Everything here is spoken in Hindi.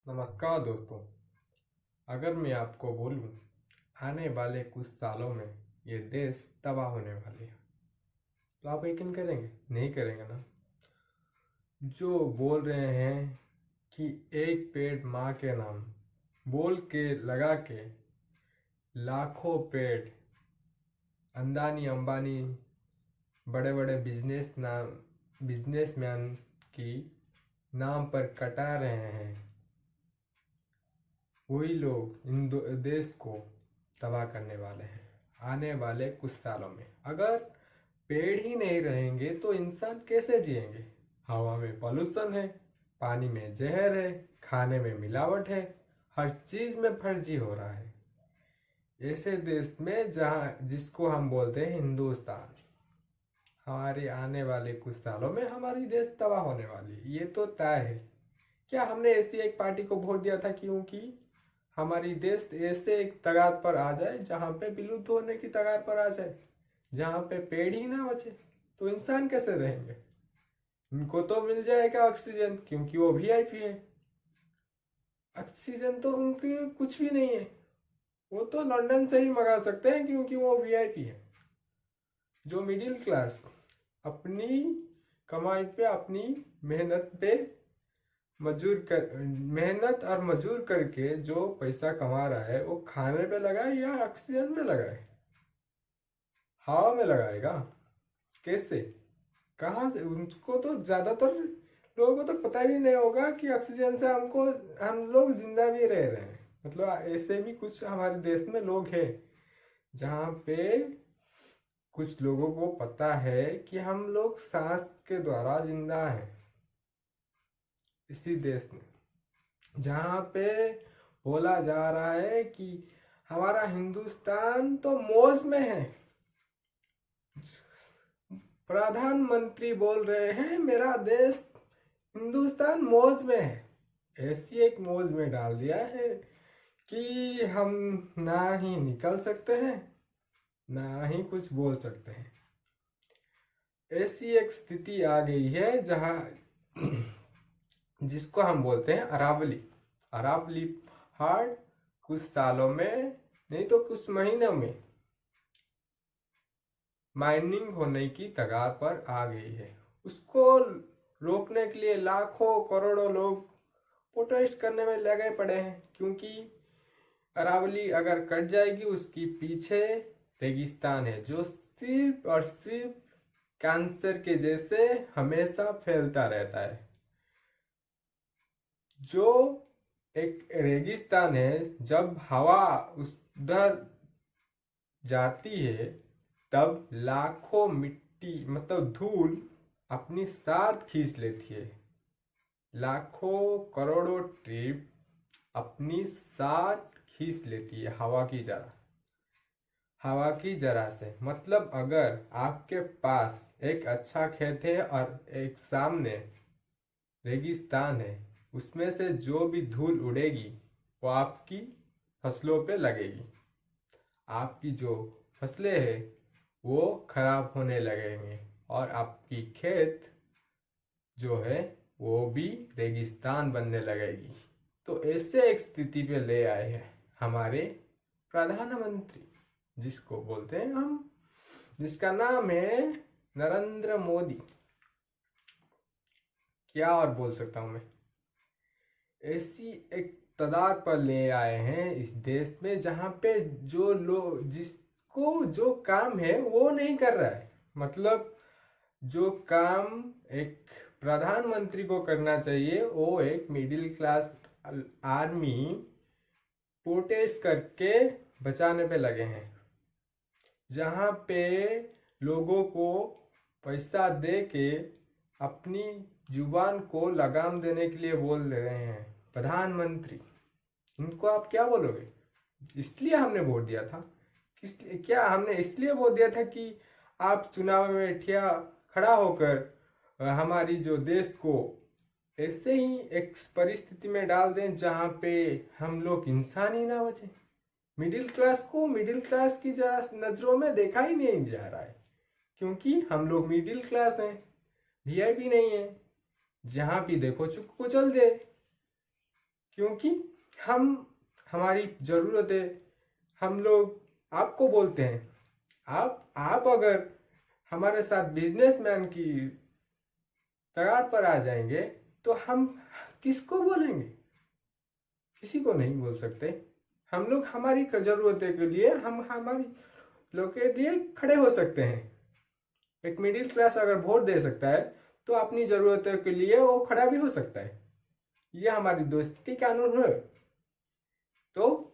नमस्कार दोस्तों। अगर मैं आपको बोलूं आने वाले कुछ सालों में ये देश तबाह होने वाले है तो आप यकीन करेंगे? नहीं करेंगे ना। जो बोल रहे हैं कि एक पेड़ माँ के नाम बोल के लगा के लाखों पेड़ अंदानी अंबानी बड़े बड़े बिजनेसमैन की नाम पर कटा रहे हैं, वही लोग देश को तबाह करने वाले हैं आने वाले कुछ सालों में। अगर पेड़ ही नहीं रहेंगे तो इंसान कैसे जिएंगे? हवा में पॉल्यूशन है, पानी में जहर है, खाने में मिलावट है, हर चीज में फर्जी हो रहा है। ऐसे देश में जहाँ जिसको हम बोलते हैं हिंदुस्तान, हमारे आने वाले कुछ सालों में हमारी देश तबाह होने वाली है, ये तो तय है। क्या हमने ऐसी एक पार्टी को वोट दिया था क्योंकि हमारी देश ऐसे एक तगार पर आ जाए जहाँ पे विलुप्त होने की तगार पर आ जाए, जहाँ पे पेड़ ही ना बचे? तो इंसान कैसे रहेंगे? उनको तो मिल जाएगा ऑक्सीजन क्योंकि वो वीआईपी है। ऑक्सीजन तो उनकी कुछ भी नहीं है, वो तो लंदन से ही मंगा सकते हैं क्योंकि वो वीआईपी है। जो मिडिल क्लास अपनी कमाई पे अपनी मेहनत पे मेहनत और मजूर करके जो पैसा कमा रहा है वो खाने पे लगाए या ऑक्सीजन में लगाए? हवा में लगाएगा कैसे? कहाँ से? उनको तो ज्यादातर लोगों को तो पता भी नहीं होगा कि ऑक्सीजन से हम लोग जिंदा भी रह रहे हैं। मतलब ऐसे भी कुछ हमारे देश में लोग हैं जहाँ पे कुछ लोगों को पता है कि हम लोग सांस के द्वारा जिंदा हैं इसी देश में, जहाँ पे बोला जा रहा है कि हमारा हिंदुस्तान तो मौज में है। प्रधानमंत्री बोल रहे हैं मेरा देश हिंदुस्तान मौज में है। ऐसी एक मौज में डाल दिया है कि हम ना ही निकल सकते हैं ना ही कुछ बोल सकते हैं। ऐसी एक स्थिति आ गई है जहां जिसको हम बोलते हैं अरावली। अरावली पहाड़ कुछ सालों में नहीं तो कुछ महीनों में माइनिंग होने की कगार पर आ गई है। उसको रोकने के लिए लाखों करोड़ों लोग प्रोटेस्ट करने में लगे पड़े हैं क्योंकि अरावली अगर कट जाएगी उसके पीछे रेगिस्तान है जो सिर्फ और सिर्फ कैंसर के जैसे हमेशा फैलता रहता है। जो एक रेगिस्तान है, जब हवा उधर जाती है तब लाखों मिट्टी मतलब धूल अपनी साथ खींच लेती है। लाखों करोड़ों ट्रिप अपनी साथ खींच लेती है हवा की जरा से। मतलब अगर आपके पास एक अच्छा खेत है और एक सामने रेगिस्तान है, उसमें से जो भी धूल उड़ेगी वो आपकी फसलों पे लगेगी। आपकी जो फसलें हैं वो खराब होने लगेंगे और आपकी खेत जो है वो भी रेगिस्तान बनने लगेगी। तो ऐसे एक स्थिति पे ले आए हैं हमारे प्रधानमंत्री, जिसको बोलते हैं हम, जिसका नाम है नरेंद्र मोदी। क्या और बोल सकता हूं मैं? ऐसी एक तादाद पर ले आए हैं इस देश में जहां पे जो लोग जिसको जो काम है वो नहीं कर रहा है। मतलब जो काम एक प्रधानमंत्री को करना चाहिए वो एक मिडिल क्लास आर्मी प्रोटेस्ट करके बचाने पे लगे हैं। जहाँ पे लोगों को पैसा दे के अपनी जुबान को लगाम देने के लिए बोल रहे हैं प्रधानमंत्री। इनको आप क्या बोलोगे? इसलिए हमने वोट दिया था। क्या हमने इसलिए वोट दिया था कि आप चुनाव में ठिया खड़ा होकर हमारी जो देश को ऐसे ही एक परिस्थिति में डाल दें जहाँ पे हम लोग इंसान ही ना बचे? मिडिल क्लास को मिडिल क्लास की जरा नजरों में देखा ही नहीं जा रहा है क्योंकि हम लोग मिडिल क्लास हैं, वीआईपी नहीं है। जहां भी देखो चुप कुचल दे क्योंकि हम हमारी ज़रूरतें हम लोग आपको बोलते हैं। आप अगर हमारे साथ बिजनेसमैन की कगार पर आ जाएंगे तो हम किसको बोलेंगे? किसी को नहीं बोल सकते। हम लोग हमारी ज़रूरतें के लिए हम हमारी लोग के लिए खड़े हो सकते हैं। एक मिडिल क्लास अगर वोट दे सकता है तो अपनी ज़रूरतों के लिए वो खड़ा भी हो सकता है। ये हमारी दोस्ती कानून है। तो